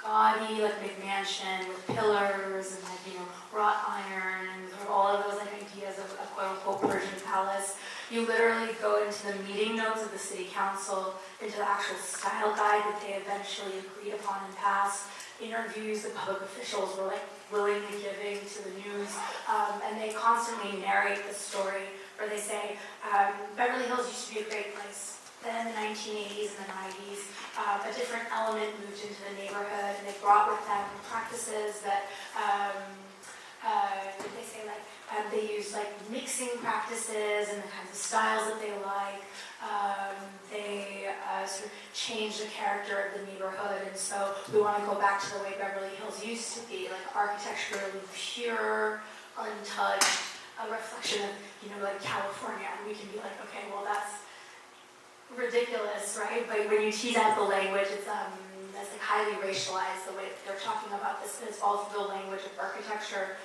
gaudy, like McMansion with pillars and like, you know, wrought iron and sort of all of those like ideas of a quote-unquote Persian palace. You literally go into the meeting notes of the city council, into the actual style guide that they eventually agreed upon and passed, interviews that public officials were like willingly giving to the news, and they constantly narrate the story where they say, Beverly Hills used to be a great place. Then in the 1980s and the 90s, a different element moved into the neighborhood, and they brought with them practices that, they say, like, they use like mixing practices and the kinds of styles that they like. They sort of change the character of the neighborhood, and so we want to go back to the way Beverly Hills used to be, like architecturally pure, untouched, a reflection of, you know, like California. And we can be like, okay, well that's ridiculous, right? But when you tease out the language, it's like highly racialized, the way that they're talking about this, but it's all through the language of architecture.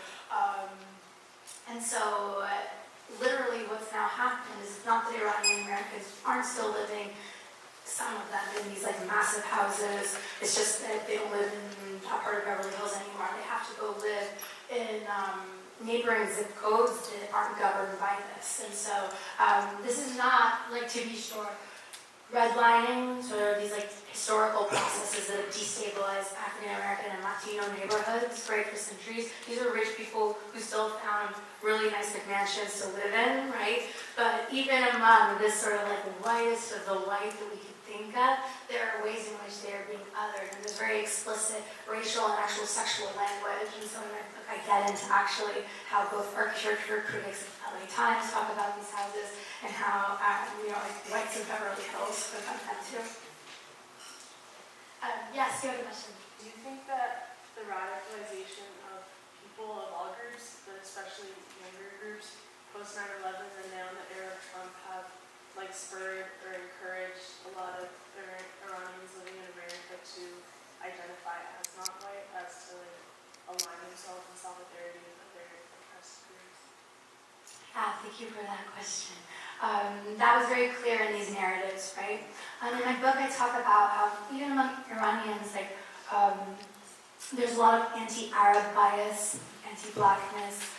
And so, literally what's now happened is not that Iranian Americans aren't still living, some of them, in these like massive houses. It's just that they don't live in that part of Beverly Hills anymore. They have to go live in neighboring zip codes that aren't governed by this. And so, this is not, like, to be sure, redlining, sort of these like historical processes that have destabilized African American and Latino neighborhoods, right, for centuries. These are rich people who still found really nice McMansions to live in, right? But even among this sort of like whitest of the white that we could think of, there are ways in which they are being othered, and there's very explicit racial and actual sexual language. And so in my book, I get into actually how both architecture critics of LA Times talk about these houses, and how, you know, like whites in Beverly Hills would have that too. Yes, you have a question. Do you think that the radicalization of people of all groups, but especially younger groups, post 9/11 and now in the era of Trump have like spurred or encouraged a lot of Iranians living in America to identify as not white, as to like align themselves in solidarity with other oppressed groups? Thank you for that question. That was very clear in these narratives, right? In my book, I talk about how even among Iranians, like, there's a lot of anti-Arab bias, anti-blackness,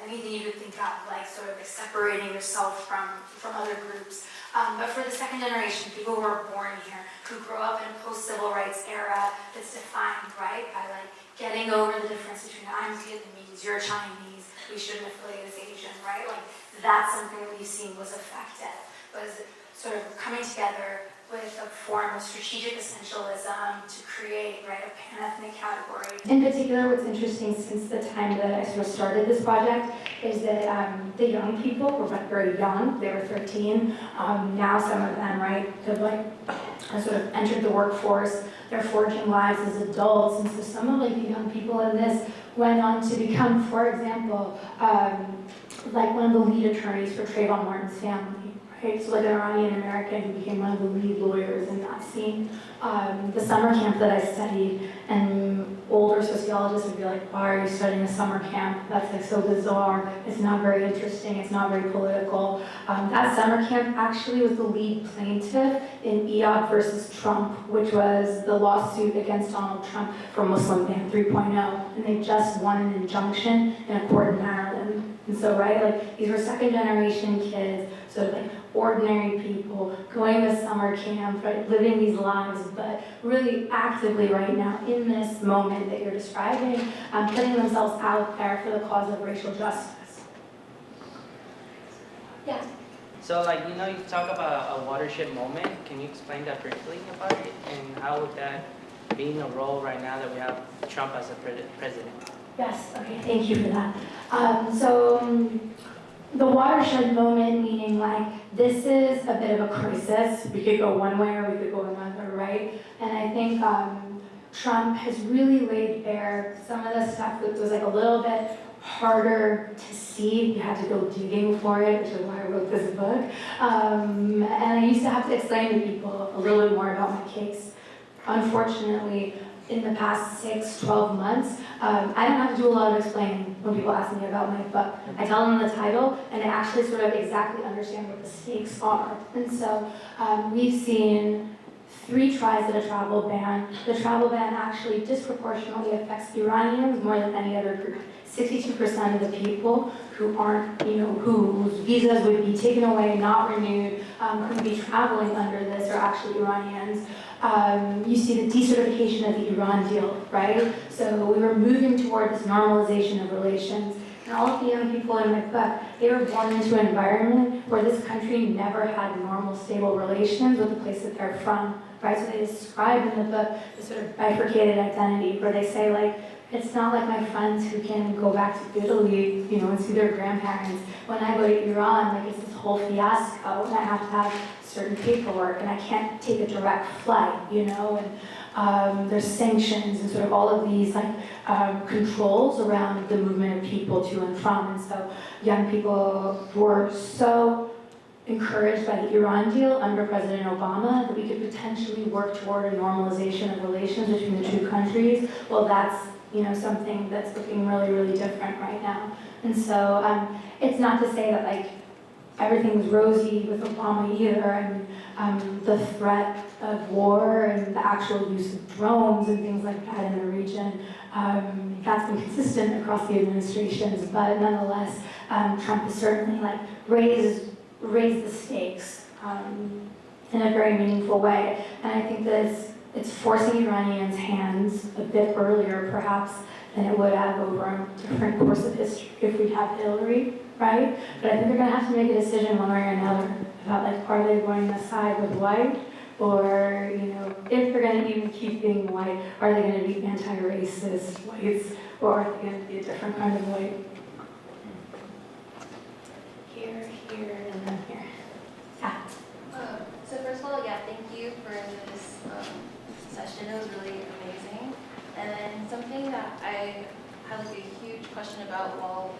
anything you could think of, like sort of like separating yourself from other groups. But for the second generation, people who are born here, who grow up in a post-civil rights era that's defined, right, by like getting over the difference between I'm Vietnamese, you're Chinese, we shouldn't affiliate as Asian, right? Like that's something that we've seen was effective, was sort of coming together with a form of strategic essentialism to create, right, a pan-ethnic category. In particular, what's interesting since the time that I sort of started this project is that the young people were very young, they were 13. Now some of them, right, have like sort of entered the workforce, they're forging lives as adults, and so some of like the young people in this went on to become, for example, like one of the lead attorneys for Trayvon Martin's family. Right? So like an Iranian American who became one of the lead lawyers in that scene. The summer camp that I studied, and older sociologists would be like, why are you studying a summer camp? That's like so bizarre. It's not very interesting. It's not very political. That summer camp actually was the lead plaintiff in EOC versus Trump, which was the lawsuit against Donald Trump for Muslim Ban 3.0. And they just won an injunction in a court in Maryland. And so, right, like these were second generation kids, sort of like ordinary people going to summer camp, right, living these lives, but really actively right now in this moment that you're describing, putting themselves out there for the cause of racial justice. Yeah. So, like, you know, you talk about a watershed moment. Can you explain that briefly about it, and how would that be in a role right now that we have Trump as a president? Yes. Okay. Thank you for that. The watershed moment, meaning like this is a bit of a crisis. We could go one way or we could go another, right? And I think Trump has really laid bare some of the stuff that was like a little bit harder to see. You had to go digging for it, which is why I wrote this book. And I used to have to explain to people a little bit more about my case. Unfortunately, in the past 6-12 months, I don't have to do a lot of explaining when people ask me about my book. I tell them the title, and I actually sort of exactly understand what the stakes are. And so we've seen 3 tries at a travel ban. The travel ban actually disproportionately affects Iranians more than any other group. 62% of the people who aren't, whose visas would be taken away, not renewed, who would be traveling under this are actually Iranians. You see the decertification of the Iran deal, right? So we were moving toward this normalization of relations. And all of the young people in my book, they were born into an environment where this country never had normal, stable relations with the place that they're from, right? So they describe in the book this sort of bifurcated identity where they say, like, it's not like my friends who can go back to Italy, and see their grandparents. When I go to Iran, like, it's this whole fiasco, and I have to have certain paperwork, and I can't take a direct flight, and there's sanctions and sort of all of these controls around the movement of people to and from. And so young people were so encouraged by the Iran deal under President Obama that we could potentially work toward a normalization of relations between the two countries. Well, that's something that's looking really, really different right now. And so it's not to say that everything's rosy with Obama either. The threat of war and the actual use of drones and things like that in the region, that's been consistent across the administrations. But nonetheless, Trump has certainly raised the stakes in a very meaningful way. And I think that it's forcing Iranians' hands a bit earlier, perhaps, than it would have over a different course of history if we'd had Hillary, right? But I think they're going to have to make a decision one way or another about, are they going to side with white? Or, if they're going to even keep being white, are they going to be anti-racist whites? Or are they going to be a different kind of white? Here, and then here. Yeah. So first of all, thank you for this session. It was really amazing. And then something that I had a huge question about while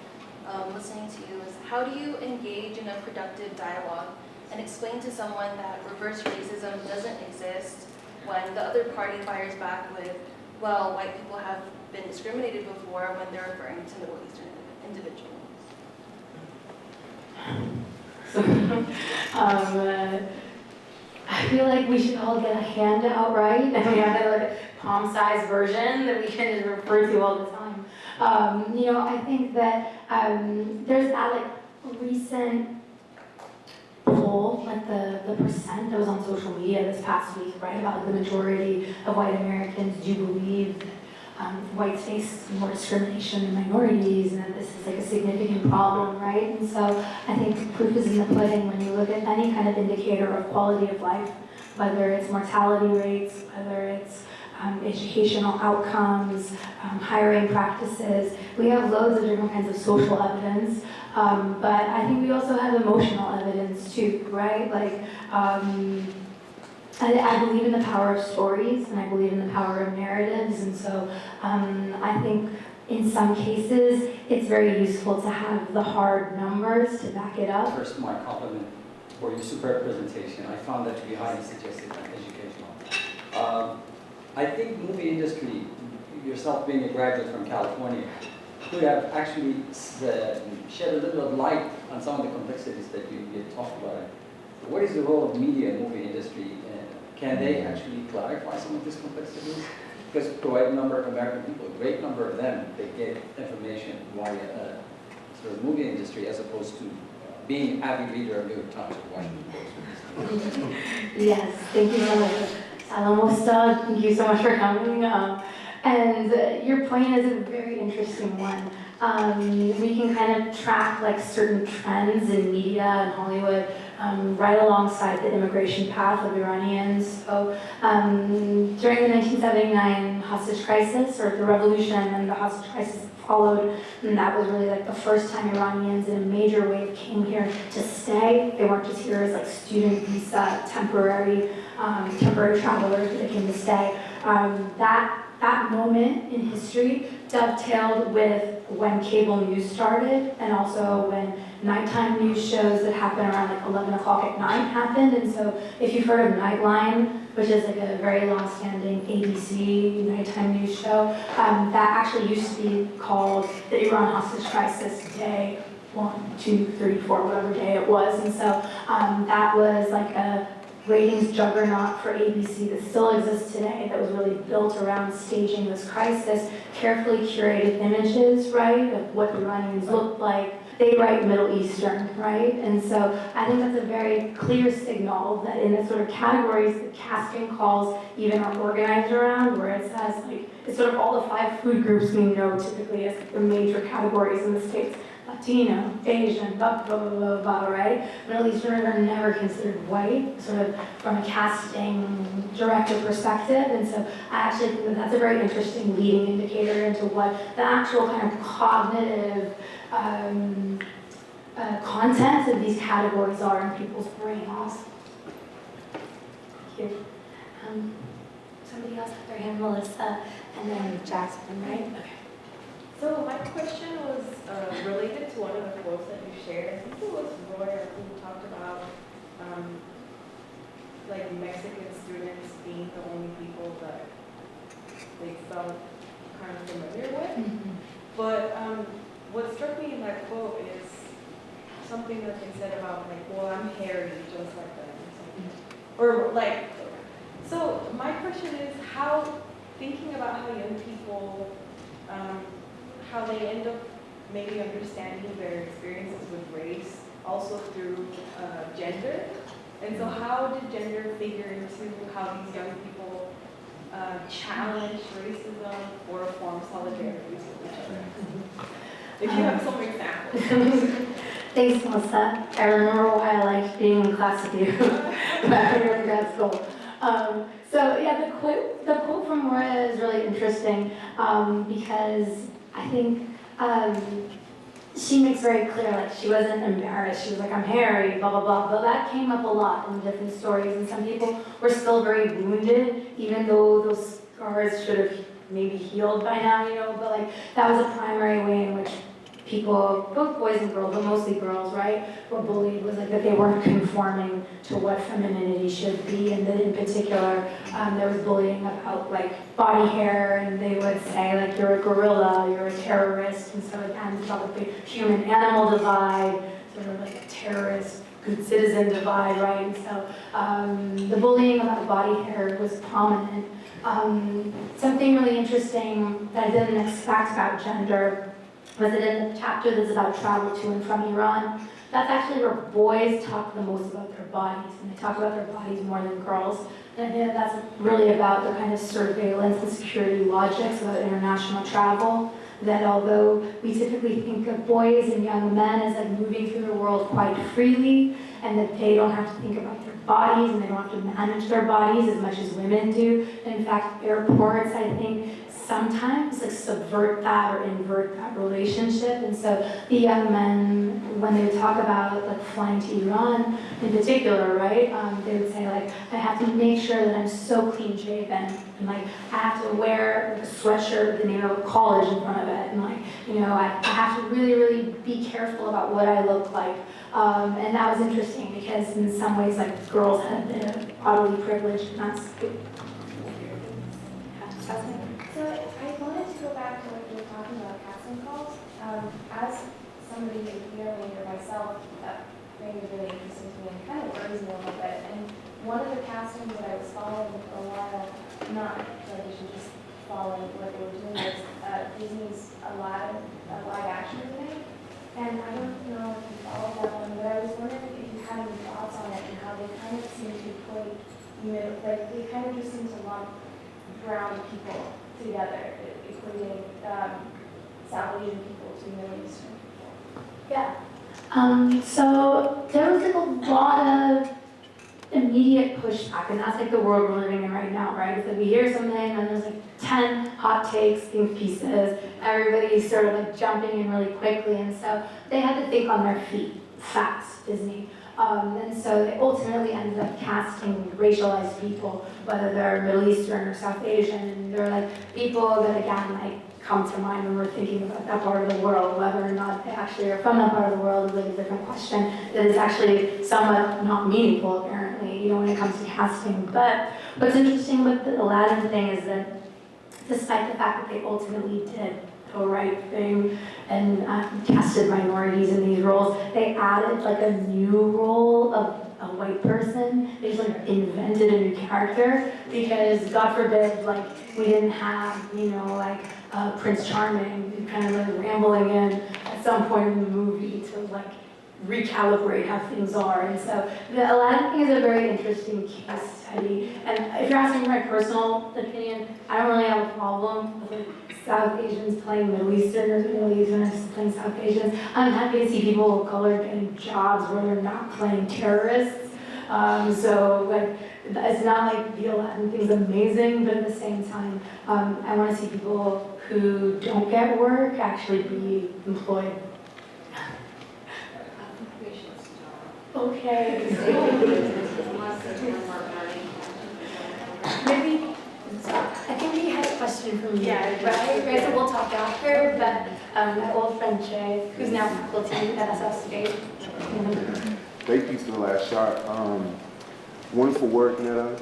listening to you is, how do you engage in a productive dialogue and explain to someone that reverse racism doesn't exist when the other party fires back with, well, white people have been discriminated before, when they're referring to Middle Eastern individuals? I feel like we should all get a handout, right? And we have a palm-sized version that we can refer to all the time. I think that there's that recent poll, the percent that was on social media this past week, right, about the majority of white Americans do believe whites face more discrimination than minorities, and that this is a significant problem, right? And so I think proof is in the pudding when you look at any kind of indicator of quality of life, whether it's mortality rates, whether it's educational outcomes, hiring practices. We have loads of different kinds of social evidence, but I think we also have emotional evidence too, right? I believe in the power of stories, and I believe in the power of narratives, and so I think in some cases it's very useful to have the hard numbers to back it up. First, my compliment for your superb presentation. I found that to be highly suggestive and educational. I think movie industry, yourself being a graduate from California, could have actually shed a little light on some of the complexities that you talked about. What is the role of media and movie industry? Can they actually clarify some of these complexities? Because quite a number of American people, a great number of them, they get information via sort of movie industry as opposed to being an avid reader of New York Times or Washington Post. Yes, thank you so much. Salamosta, thank you so much for coming. And your point is a very interesting one. We can kind of track certain trends in media and Hollywood right alongside the immigration path of Iranians. So during the 1979 hostage crisis, or the revolution and the hostage crisis followed, and that was really the first time Iranians in a major wave came here to stay. They weren't just here as student visa, temporary travelers, but they came to stay. That moment in history dovetailed with when cable news started, and also when nighttime news shows that happen around 11 o'clock at night happened. And so if you've heard of Nightline, which is a very long-standing ABC nighttime news show, that actually used to be called the Iran hostage crisis day 1, 2, 3, 4, whatever day it was. And so that was a ratings juggernaut for ABC that still exists today, that was really built around staging this crisis, carefully curated images, right, of what Iranians looked like. They write Middle Eastern, right? And so I think that's a very clear signal that in the sort of categories that casting calls even are organized around, where it says, like, it's sort of all the 5 food groups we know typically as the major categories in the States. Latino, Asian, blah, blah, blah, blah, blah, right? Middle Easterners are never considered white, sort of from a casting director perspective, and so I actually think that that's a very interesting leading indicator into what the actual kind of cognitive contents of these categories are in people's brains. Thank you. Somebody else had their hand, Melissa, and then Jackson, right? Okay. So my question was related to one of the quotes that you shared. I think it was Roy who talked about like Mexican students being the only people that they felt kind of familiar with. Mm-hmm. But what struck me in that quote is something that they said about like, well, I'm hairy just like them or something. Or like, so my question is how, thinking about how young people how they end up maybe understanding their experiences with race, also through gender. And so how did gender figure into how these young people challenge racism or form solidarities with each other? If you have some examples. Thanks, Melissa. I remember why I liked being in class with you back when you were in grad school. So yeah, the quote from Maria is really interesting because I think she makes very clear, like, she wasn't embarrassed. She was like, I'm hairy, blah, blah, blah. But that came up a lot in different stories, and some people were still very wounded, even though those scars should have maybe healed by now, you know. But, like, that was a primary way in which people, both boys and girls, but mostly girls, right, were bullied, was like that they weren't conforming to what femininity should be, and then in particular, there was bullying about like body hair, and they would say like, you're a gorilla, you're a terrorist, and so again, it's about the human-animal divide, sort of like a terrorist, good citizen divide, right, and so the bullying about body hair was prominent. Something really interesting that I didn't expect about gender was that in the chapter that's about travel to and from Iran, that's actually where boys talk the most about their bodies, and they talk about their bodies more than girls. And I think that that's really about the kind of surveillance and security logics about international travel, that although we typically think of boys and young men as like moving through the world quite freely, and that they don't have to think about their bodies and they don't have to manage their bodies as much as women do. And in fact, airports, I think, sometimes like subvert that or invert that relationship. And so the young men, when they would talk about like flying to Iran in particular, right, they would say like, I have to make sure that I'm so clean shaven, and like I have to wear like a sweatshirt with the name of a college in front of it, and like, you know, I have to really, really be careful about what I look like. And that was interesting because in some ways like girls had been oddly privileged, and that's good. So I wanted to go back to what you were talking about, casting calls. As somebody here myself, that thing is really interesting to me and kind of worries me a little bit. And one of the castings that I was following for a while, not television, just following what they were doing, was Disney's Aladdin live action remake. And I don't know if you followed that one, but I was wondering if you had any thoughts on it and how they kind of seem to equate, you know, like they kind of just seem to lump brown people together, including South Asian people to Middle Eastern people. Yeah. So there was like a lot of immediate pushback, and that's like the world we're living in right now, right? It's like we hear something and there's like 10 hot takes, think pieces, everybody's sort of like jumping in really quickly, and so they had to think on their feet, fast, Disney. And so they ultimately ended up casting racialized people, whether they're Middle Eastern or South Asian, and they're like people that again like come to mind when we're thinking about that part of the world. Whether or not they actually are from that part of the world is like a different question that is actually somewhat not meaningful apparently, you know, when it comes to casting. But what's interesting with the Aladdin thing is that despite the fact that they ultimately did the right thing and casted minorities in these roles, they added like a new role of a white person they just like invented a new character because God forbid, like we didn't have, you know, like Prince Charming kind of like rambling in at some point in the movie to like recalibrate how things are. And so Aladdin is a very interesting case study. And if you're asking my personal opinion, I don't really have a problem with like South Asians playing Middle Easterners, Middle Easterners playing South Asians. I'm happy to see people of color getting jobs where they're not playing terrorists. So like, it's not like the Aladdin thing's amazing, but at the same time, I want to see people who don't get work actually be employed. Okay. Maybe, I think we had a question from you, Yeah, right? So we'll talk after, but my old friend Jay, who's now faculty at SF State. Thank you for the last shot. Wonderful work, Neda.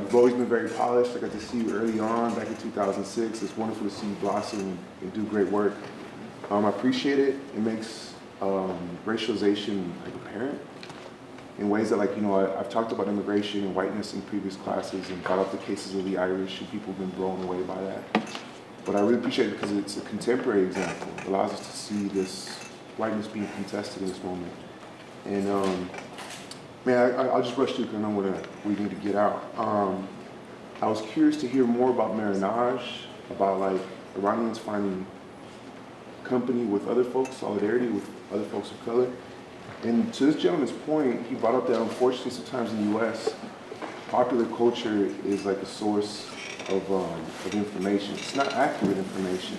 You've always been very polished. I got to see you early on, back in 2006. It's wonderful to see you blossom and do great work. I appreciate it. It makes racialization like apparent in ways that, like, you know, I've talked about immigration and whiteness in previous classes and brought up the cases of the Irish, and people have been blown away by that. But I really appreciate it because it's a contemporary example. It allows us to see this whiteness being contested in this moment. And man, I'll just rush through because I know we need to get out. I was curious to hear more about marriage, about like Iranians finding company with other folks, solidarity with other folks of color. And to this gentleman's point, he brought up that unfortunately sometimes in the US, popular culture is like a source of information. It's not accurate information.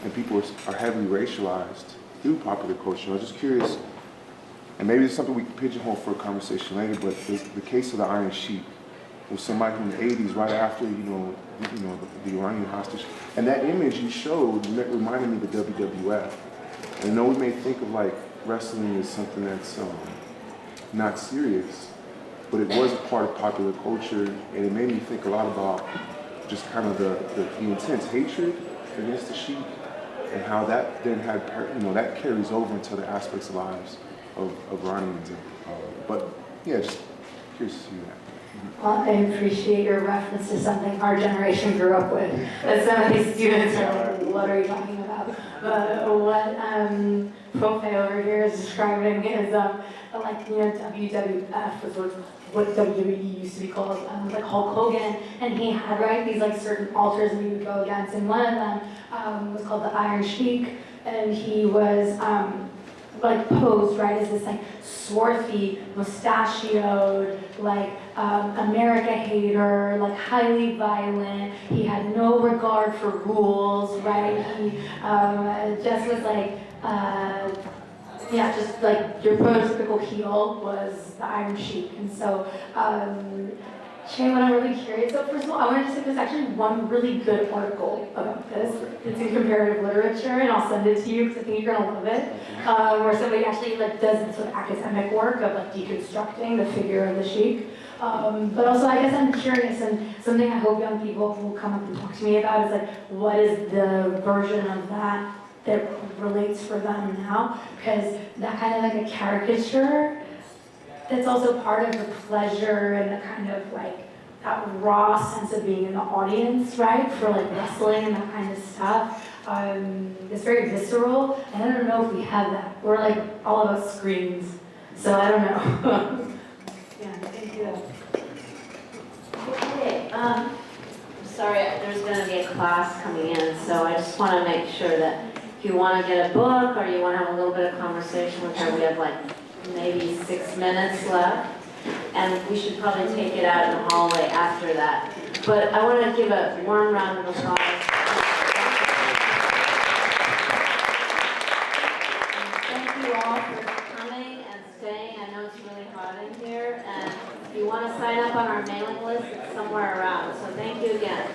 And people are heavily racialized through popular culture. I was just curious, and maybe it's something we can pigeonhole for a conversation later, but the case of the Iron Sheik was somebody from the 80s, right after, the Iranian hostage. And that image you showed reminded me of the WWF. And I know we may think of like wrestling as something that's not serious, but it was a part of popular culture, and it made me think a lot about just kind of the intense hatred against the Sheik, and how that then had, that carries over into the aspects of lives of Iranians. But yeah, just curious to see that. Well, I appreciate your reference to something our generation grew up with. That some of these students are like, what are you talking about? But what Profe over here is describing is WWF was what WWE used to be called, like Hulk Hogan, and he had these like certain altars that he would go against, and one of them was called the Iron Sheik, and he was posed as this like swarthy, mustachioed, America hater, highly violent. He had no regard for rules, right? He just was just like your prototypical heel was the Iron Sheik. And so, Shay, what I'm really curious about, first of all, I wanted to say there's actually one really good article about this. It's in comparative literature, and I'll send it to you because I think you're going to love it, where somebody actually does this sort of academic work of deconstructing the figure of the Sheik. But also, I guess I'm curious, and something I hope young people will come up and talk to me about is what is the version of that relates for them now? Because that kind of a caricature, that's also part of the pleasure and the kind of that raw sense of being in the audience, right? For wrestling and that kind of stuff. It's very visceral, and I don't know if we have that. We're all about screens, so I don't know. Yeah, thank you. Okay, sorry, there's going to be a class coming in, so I just want to make sure that if you want to get a book or you want to have a little bit of conversation with her, we have maybe 6 minutes left, and we should probably take it out in the hallway after that. But I want to give a warm round of applause. Thank you all for coming and staying. I know it's really hot in here, and if you want to sign up on our mailing list, it's somewhere around. So thank you again.